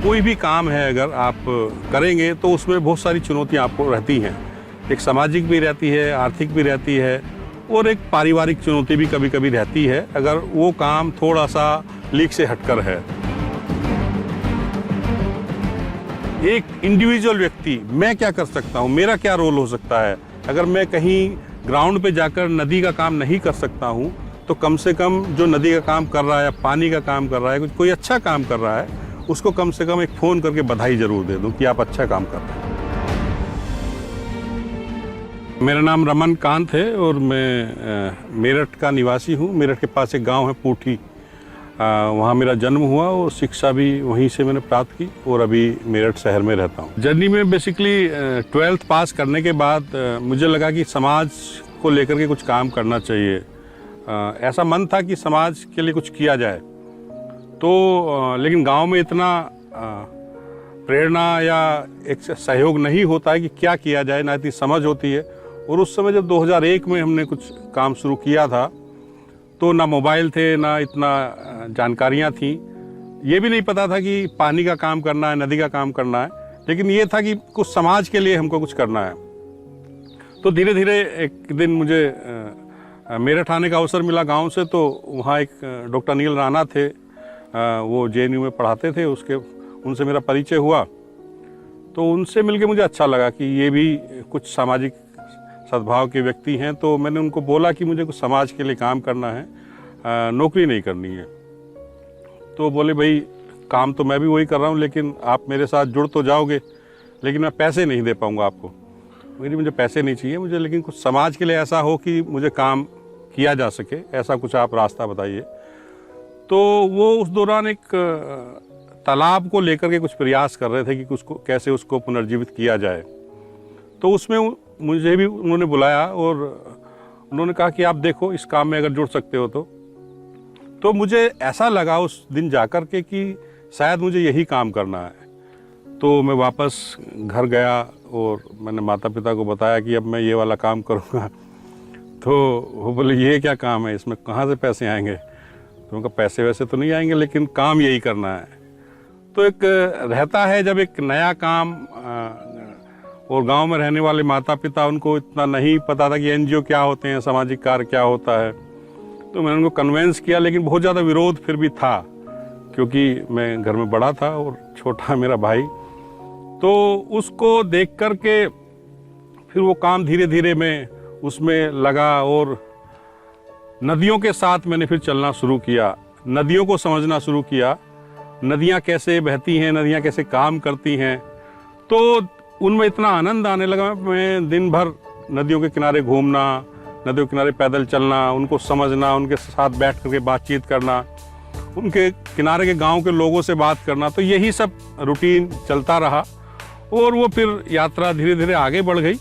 कोई भी काम है अगर आप करेंगे तो उसमें बहुत सारी चुनौतियां आपको रहती हैं। एक सामाजिक भी रहती है, आर्थिक भी रहती है और एक पारिवारिक चुनौती भी कभी कभी रहती है अगर वो काम थोड़ा सा लीक से हटकर है। एक इंडिविजुअल व्यक्ति मैं क्या कर सकता हूँ, मेरा क्या रोल हो सकता है। अगर मैं कहीं ग्राउंड पे जाकर नदी का काम नहीं कर सकता हूँ तो कम से कम जो नदी का काम कर रहा है या पानी का काम कर रहा है, कोई अच्छा काम कर रहा है, उसको कम से कम एक फ़ोन करके बधाई ज़रूर दे दूं कि आप अच्छा काम कर रहे हैं। मेरा नाम रमन कांत है और मैं मेरठ का निवासी हूं। मेरठ के पास एक गांव है पूठी, वहां मेरा जन्म हुआ और शिक्षा भी वहीं से मैंने प्राप्त की और अभी मेरठ शहर में रहता हूं। जर्नी में बेसिकली 12th पास करने के बाद मुझे लगा कि समाज को लेकर के कुछ काम करना चाहिए। ऐसा मन था कि समाज के लिए कुछ किया जाए, तो लेकिन गांव में इतना प्रेरणा या एक सहयोग नहीं होता है कि क्या किया जाए, ना इतनी समझ होती है। और उस समय जब 2001 में हमने कुछ काम शुरू किया था तो ना मोबाइल थे, ना इतना जानकारियां थी, ये भी नहीं पता था कि पानी का काम करना है, नदी का काम करना है, लेकिन ये था कि कुछ समाज के लिए हमको कुछ करना है। तो धीरे धीरे एक दिन मुझे मेरठ आने का अवसर मिला गांव से। तो वहाँ एक डॉक्टर अनिल राणा थे, वो JNU में पढ़ाते थे, उनसे मेरा परिचय हुआ। तो उनसे मिलके मुझे अच्छा लगा कि ये भी कुछ सामाजिक सद्भाव के व्यक्ति हैं। तो मैंने उनको बोला कि मुझे कुछ समाज के लिए काम करना है, नौकरी नहीं करनी है। तो बोले भाई काम तो मैं भी वही कर रहा हूँ, लेकिन आप मेरे साथ जुड़ तो जाओगे, लेकिन मैं पैसे नहीं दे पाऊँगा आपको। मुझे पैसे नहीं चाहिए मुझे, लेकिन कुछ समाज के लिए ऐसा हो कि मुझे काम किया जा सके, ऐसा कुछ आप रास्ता बताइए। तो वो उस दौरान एक तालाब को लेकर के कुछ प्रयास कर रहे थे कि उसको कैसे उसको पुनर्जीवित किया जाए। तो उसमें मुझे भी उन्होंने बुलाया और उन्होंने कहा कि आप देखो इस काम में अगर जुड़ सकते हो तो मुझे ऐसा लगा उस दिन जाकर के कि शायद मुझे यही काम करना है। तो मैं वापस घर गया और मैंने माता पिता को बताया कि अब मैं ये वाला काम करूँगा। तो वो बोले ये क्या काम है, इसमें कहाँ से पैसे आएंगे। तो उनका पैसे वैसे तो नहीं आएंगे, लेकिन काम यही करना है। तो एक रहता है जब एक नया काम, और गांव में रहने वाले माता पिता, उनको इतना नहीं पता था कि NGO क्या होते हैं, सामाजिक कार्य क्या होता है। तो मैंने उनको कन्वेंस किया, लेकिन बहुत ज़्यादा विरोध फिर भी था, क्योंकि मैं घर में बड़ा था और छोटा मेरा भाई। तो उसको देख कर के फिर वो काम धीरे धीरे मैं उसमें लगा और नदियों के साथ मैंने फिर चलना शुरू किया, नदियों को समझना शुरू किया, नदियाँ कैसे बहती हैं, नदियाँ कैसे काम करती हैं। तो उनमें इतना आनंद आने लगा, मैं दिन भर नदियों के किनारे घूमना, नदियों के किनारे पैदल चलना, उनको समझना, उनके साथ बैठ करके बातचीत करना, उनके किनारे के गांव के लोगों से बात करना। तो यही सब रूटीन चलता रहा और वो फिर यात्रा धीरे धीरे आगे बढ़ गई।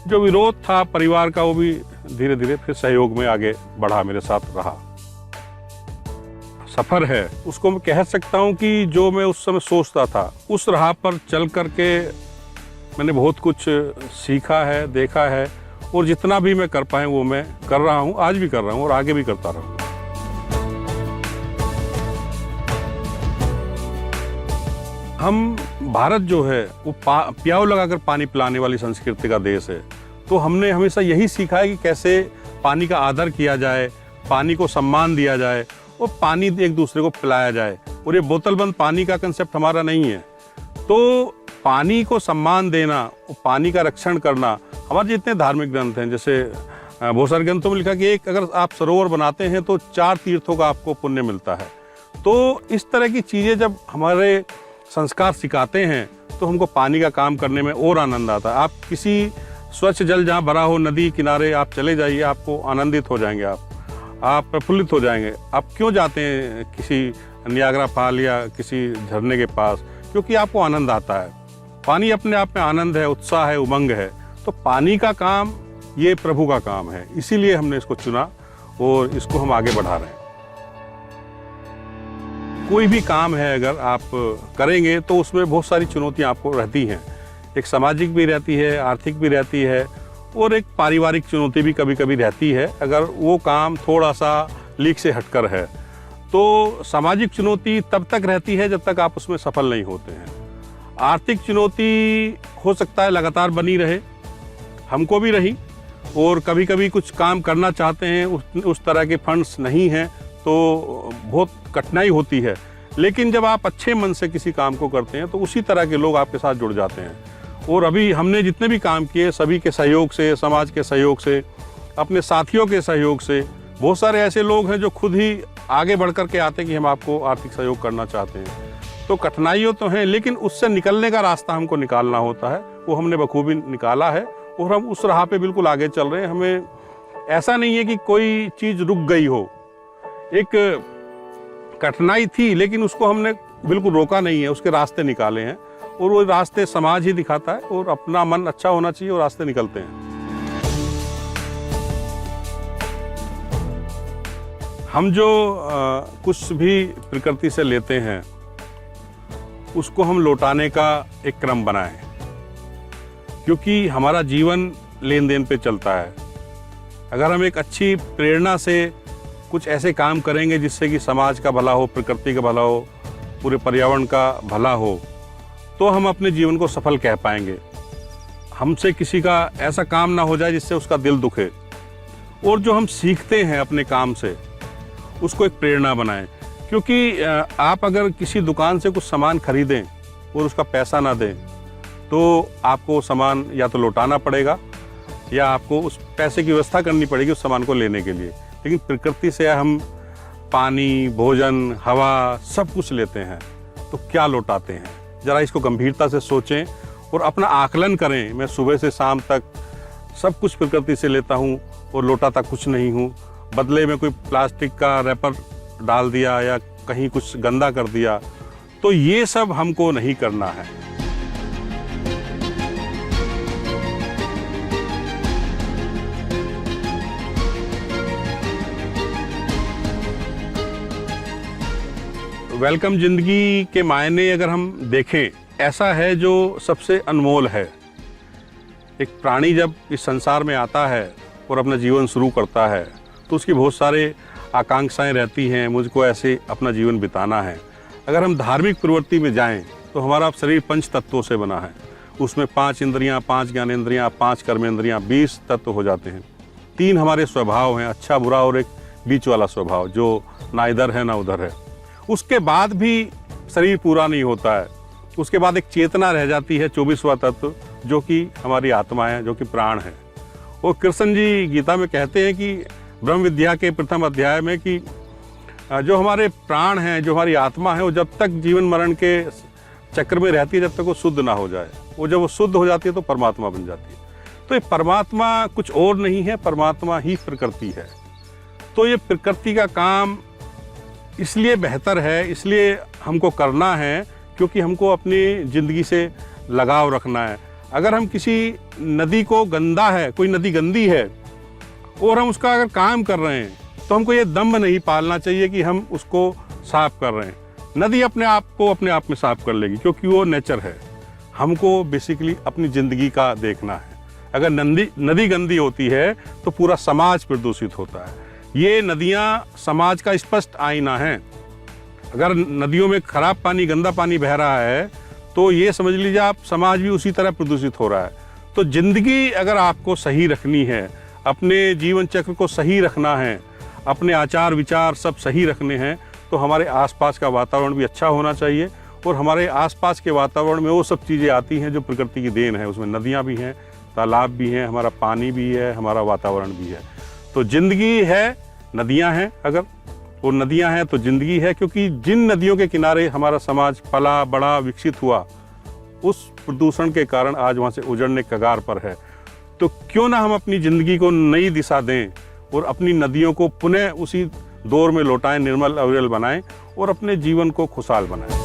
जो विरोध था परिवार का, वो भी धीरे धीरे फिर सहयोग में आगे बढ़ा, मेरे साथ रहा। सफ़र है उसको मैं कह सकता हूँ कि जो मैं उस समय सोचता था, उस राह पर चल करके मैंने बहुत कुछ सीखा है, देखा है, और जितना भी मैं कर पाए वो मैं कर रहा हूँ, आज भी कर रहा हूँ और आगे भी करता रहूँगा। हम भारत जो है वो प्याऊ लगाकर पानी पिलाने वाली संस्कृति का देश है। तो हमने हमेशा यही सीखा है कि कैसे पानी का आदर किया जाए, पानी को सम्मान दिया जाए और पानी एक दूसरे को पिलाया जाए। और ये बोतल बंद पानी का कंसेप्ट हमारा नहीं है। तो पानी को सम्मान देना और पानी का रक्षण करना, हमारे जितने धार्मिक ग्रंथ हैं, जैसे बहुत सारे ग्रंथों में लिखा कि एक अगर आप सरोवर बनाते हैं तो 4 तीर्थों का आपको पुण्य मिलता है। तो इस तरह की चीज़ें जब हमारे संस्कार सिखाते हैं तो हमको पानी का काम करने में और आनंद आता है। आप किसी स्वच्छ जल जहाँ भरा हो नदी किनारे आप चले जाइए, आपको आनंदित हो जाएंगे, आप प्रफुल्लित हो जाएंगे। आप क्यों जाते हैं किसी नियाग्रा फॉल या किसी झरने के पास? क्योंकि आपको आनंद आता है। पानी अपने आप में आनंद है, उत्साह है, उमंग है। तो पानी का काम ये प्रभु का काम है, इसीलिए हमने इसको चुना और इसको हम आगे बढ़ा रहे हैं। कोई भी काम है अगर आप करेंगे तो उसमें बहुत सारी चुनौतियां आपको रहती हैं। एक सामाजिक भी रहती है, आर्थिक भी रहती है और एक पारिवारिक चुनौती भी कभी कभी रहती है अगर वो काम थोड़ा सा लीक से हटकर है। तो सामाजिक चुनौती तब तक रहती है जब तक आप उसमें सफल नहीं होते हैं। आर्थिक चुनौती हो सकता है लगातार बनी रहे, हमको भी रही, और कभी कभी कुछ काम करना चाहते हैं, उस तरह के फंड्स नहीं हैं तो बहुत कठिनाई होती है। लेकिन जब आप अच्छे मन से किसी काम को करते हैं तो उसी तरह के लोग आपके साथ जुड़ जाते हैं। और अभी हमने जितने भी काम किए, सभी के सहयोग से, समाज के सहयोग से, अपने साथियों के सहयोग से, बहुत सारे ऐसे लोग हैं जो खुद ही आगे बढ़ कर के आते हैं कि हम आपको आर्थिक सहयोग करना चाहते हैं। तो कठिनाइयों तो हैं, लेकिन उससे निकलने का रास्ता हमको निकालना होता है। वो हमने बखूबी निकाला है और हम उस राह पे बिल्कुल आगे चल रहे हैं। हमें ऐसा नहीं है कि कोई चीज़ रुक गई हो। एक कठिनाई थी लेकिन उसको हमने बिल्कुल रोका नहीं है, उसके रास्ते निकाले हैं, और वो रास्ते समाज ही दिखाता है, और अपना मन अच्छा होना चाहिए और रास्ते निकलते हैं। हम जो कुछ भी प्रकृति से लेते हैं उसको हम लौटाने का एक क्रम बनाएं, क्योंकि हमारा जीवन लेन देन पे चलता है। अगर हम एक अच्छी प्रेरणा से कुछ ऐसे काम करेंगे जिससे कि समाज का भला हो, प्रकृति का भला हो, पूरे पर्यावरण का भला हो, तो हम अपने जीवन को सफल कह पाएंगे। हमसे किसी का ऐसा काम ना हो जाए जिससे उसका दिल दुखे। और जो हम सीखते हैं अपने काम से उसको एक प्रेरणा बनाएं, क्योंकि आप अगर किसी दुकान से कुछ सामान खरीदें और उसका पैसा ना दें तो आपको वो सामान या तो लौटाना पड़ेगा या आपको उस पैसे की व्यवस्था करनी पड़ेगी उस सामान को लेने के लिए। लेकिन प्रकृति से हम पानी, भोजन, हवा सब कुछ लेते हैं, तो क्या लौटाते हैं? ज़रा इसको गंभीरता से सोचें और अपना आकलन करें। मैं सुबह से शाम तक सब कुछ प्रकृति से लेता हूँ और लौटाता कुछ नहीं हूँ। बदले में कोई प्लास्टिक का रैपर डाल दिया या कहीं कुछ गंदा कर दिया, तो ये सब हमको नहीं करना है। वेलकम जिंदगी के मायने अगर हम देखें, ऐसा है जो सबसे अनमोल है। एक प्राणी जब इस संसार में आता है और अपना जीवन शुरू करता है तो उसकी बहुत सारे आकांक्षाएं रहती हैं, मुझको ऐसे अपना जीवन बिताना है। अगर हम धार्मिक प्रवृत्ति में जाएं तो हमारा शरीर 5 तत्वों से बना है। उसमें 5 इंद्रियां, 5 ज्ञानेंद्रियां, 5 कर्मेंद्रियां, 20 तत्व हो जाते हैं। 3 हमारे स्वभाव हैं, अच्छा बुरा, और एक बीच वाला स्वभाव जो ना इधर है ना उधर है। उसके बाद भी शरीर पूरा नहीं होता है। उसके बाद एक चेतना रह जाती है, 24वां तत्व, जो कि हमारी आत्मा है, जो कि प्राण है। और कृष्ण जी गीता में कहते हैं कि ब्रह्म विद्या के प्रथम अध्याय में कि जो हमारे प्राण हैं, जो हमारी आत्मा है, वो जब तक जीवन मरण के चक्र में रहती है, जब तक वो शुद्ध ना हो जाए। वो जब वो शुद्ध हो जाती है तो परमात्मा बन जाती है। तो ये परमात्मा कुछ और नहीं है, परमात्मा ही प्रकृति है। तो ये प्रकृति का काम इसलिए बेहतर है, इसलिए हमको करना है, क्योंकि हमको अपनी ज़िंदगी से लगाव रखना है। अगर हम किसी नदी को गंदा है, कोई नदी गंदी है और हम उसका अगर काम कर रहे हैं, तो हमको ये दम्भ नहीं पालना चाहिए कि हम उसको साफ कर रहे हैं। नदी अपने आप को अपने आप में साफ कर लेगी, क्योंकि वो नेचर है। हमको बेसिकली अपनी ज़िंदगी का देखना है। अगर नदी गंदी होती है तो पूरा समाज प्रदूषित होता है। ये नदियाँ समाज का स्पष्ट आईना है। अगर नदियों में खराब पानी, गंदा पानी बह रहा है तो ये समझ लीजिए आप, समाज भी उसी तरह प्रदूषित हो रहा है। तो जिंदगी अगर आपको सही रखनी है, अपने जीवन चक्र को सही रखना है, अपने आचार विचार सब सही रखने हैं, तो हमारे आसपास का वातावरण भी अच्छा होना चाहिए। और हमारे आसपास के वातावरण में वो सब चीज़ें आती हैं जो प्रकृति की देन है। उसमें नदियाँ भी हैं, तालाब भी हैं, हमारा पानी भी है, हमारा वातावरण भी है। तो जिंदगी है, नदियाँ हैं, अगर वो नदियाँ हैं तो जिंदगी है। क्योंकि जिन नदियों के किनारे हमारा समाज पला बड़ा विकसित हुआ, उस प्रदूषण के कारण आज वहाँ से उजड़ने कगार पर है। तो क्यों ना हम अपनी ज़िंदगी को नई दिशा दें और अपनी नदियों को पुनः उसी दौर में लौटाएं, निर्मल अविरल बनाएं और अपने जीवन को खुशहाल बनाएं।